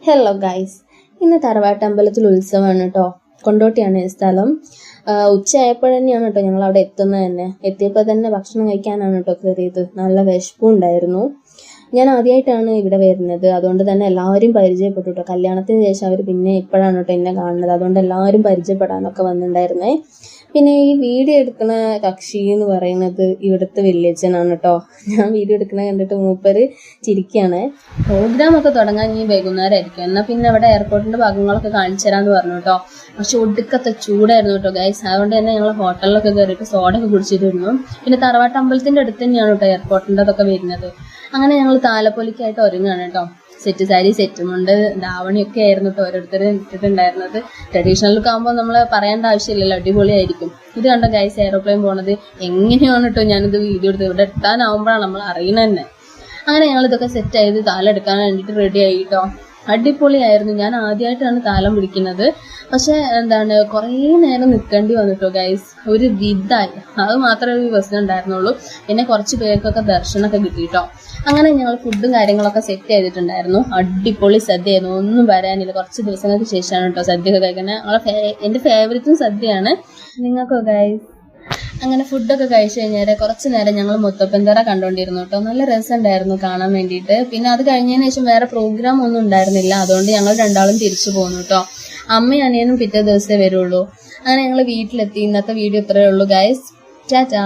Hello guys, ഇന്ന് തറവാട്ടമ്പലത്തിൽ ഉത്സവമാണ് കേട്ടോ. കൊണ്ടോട്ടിയാണ് ഈ സ്ഥലം. ഉച്ചയായപ്പോൾ തന്നെയാണ് കേട്ടോ ഞങ്ങൾ അവിടെ എത്തുന്നത് തന്നെ. എത്തിയപ്പോൾ തന്നെ ഭക്ഷണം കഴിക്കാനാണ് കേട്ടോ കയറിയത്. നല്ല വിശപ്പും ഉണ്ടായിരുന്നു. ഞാൻ ആദ്യമായിട്ടാണ് ഇവിടെ വരുന്നത്, അതുകൊണ്ട് തന്നെ എല്ലാവരും പരിചയപ്പെട്ടു കേട്ടോ. കല്യാണത്തിന് ശേഷം അവർ പിന്നെ ഇപ്പോഴാണ് കേട്ടോ എന്നെ കാണുന്നത്, അതുകൊണ്ട് എല്ലാവരും പരിചയപ്പെടാനൊക്കെ വന്നിട്ടുണ്ടായിരുന്നേ. പിന്നെ ഈ വീഡിയോ എടുക്കുന്ന കക്ഷി എന്ന് പറയുന്നത് ഇവിടുത്തെ വല്യച്ഛനാണ് കേട്ടോ. ഞാൻ വീഡിയോ എടുക്കണ കണ്ടിട്ട് മൂപ്പര് ചിരിക്കുകയാണ്. പ്രോഗ്രാം ഒക്കെ തുടങ്ങാൻ ഈ വൈകുന്നേരമായിരിക്കും, എന്നാൽ പിന്നെ അവിടെ എയർപോർട്ടിന്റെ ഭാഗങ്ങളൊക്കെ കാണിച്ചു തരാമെന്ന് പറഞ്ഞു കേട്ടോ. പക്ഷെ ഒടുക്കത്തെ ചൂടായിരുന്നു കേട്ടോ ഗൈസ്. അതുകൊണ്ട് തന്നെ ഞങ്ങൾ ഹോട്ടലിലൊക്കെ കയറിയിട്ട് സോഡയൊക്കെ കുടിച്ചിട്ടിരുന്നു. പിന്നെ തറവാട്ട് അമ്പലത്തിന്റെ അടുത്ത് തന്നെയാണ് കേട്ടോ എയർപോർട്ടിന്റെ അതൊക്കെ വരുന്നത്. അങ്ങനെ ഞങ്ങൾ താലപ്പൊലിക്കായിട്ട് ഒരുങ്ങാണ് കേട്ടോ. സെറ്റ് സാരി, സെറ്റുമുണ്ട്, ധാവണിയൊക്കെ ആയിരുന്നു കേട്ടോ ഓരോരുത്തർ ഇട്ടിട്ടുണ്ടായിരുന്നത്. ട്രഡീഷണൽ ലുക്ക് ആകുമ്പോൾ നമ്മൾ പറയേണ്ട ആവശ്യമില്ലല്ലോ, അടിപൊളിയായിരിക്കും. ഇത് കണ്ടോ ഗൈസ്, എയർപ്ലെയിൻ പോണത് എങ്ങനെയാണ് കേട്ടോ ഞാനിത് വീഡിയോ എടുത്തത്. ഇവിടെ എത്താനാവുമ്പോഴാണ് നമ്മൾ അറിയണത് തന്നെ. അങ്ങനെ ഞങ്ങൾ ഇതൊക്കെ സെറ്റ് ചെയ്ത് താലം എടുക്കാൻ വേണ്ടിയിട്ട് റെഡി ആയി കേട്ടോ. അടിപൊളിയായിരുന്നു. ഞാൻ ആദ്യമായിട്ടാണ് താലം പിടിക്കുന്നത്. പക്ഷെ കുറേ നേരം നിൽക്കേണ്ടി വന്നിട്ടോ ഗൈസ്. ഒരു വിധായി, അത് മാത്രമേ ഒരു പ്രശ്നം ഉണ്ടായിരുന്നുള്ളൂ. പിന്നെ കുറച്ച് പേർക്കൊക്കെ ദർശനമൊക്കെ കിട്ടിയിട്ടോ. അങ്ങനെ ഞങ്ങൾ ഫുഡും കാര്യങ്ങളൊക്കെ സെറ്റ് ചെയ്തിട്ടുണ്ടായിരുന്നു. അടിപൊളി സദ്യയായിരുന്നു, ഒന്നും വരാനില്ല. കുറച്ച് ദിവസങ്ങൾക്ക് ശേഷമാണ് കേട്ടോ സദ്യയൊക്കെ കഴിക്കുന്നത്. എൻ്റെ ഫേവറേറ്റും സദ്യയാണ്. നിങ്ങൾക്കോ ഗൈസ്? അങ്ങനെ ഫുഡൊക്കെ കഴിച്ചു കഴിഞ്ഞാൽ കുറച്ച് നേരം ഞങ്ങൾ മുത്തപ്പൻതറ കണ്ടോണ്ടിരുന്നു കേട്ടോ. നല്ല രസമുണ്ടായിരുന്നു കാണാൻ വേണ്ടിയിട്ട്. പിന്നെ അത് കഴിഞ്ഞതിന് ശേഷം വേറെ പ്രോഗ്രാം ഒന്നും ഉണ്ടായിരുന്നില്ല, അതുകൊണ്ട് ഞങ്ങൾ രണ്ടാളും തിരിച്ചു പോന്നു കേട്ടോ. അമ്മയും അനിയനും പിറ്റേ ദിവസമേ വരുള്ളൂ. അങ്ങനെ ഞങ്ങൾ വീട്ടിലെത്തി. ഇന്നത്തെ വീഡിയോ ഇത്രയേ ഉള്ളൂ ഗൈസ്. ടാറ്റാ.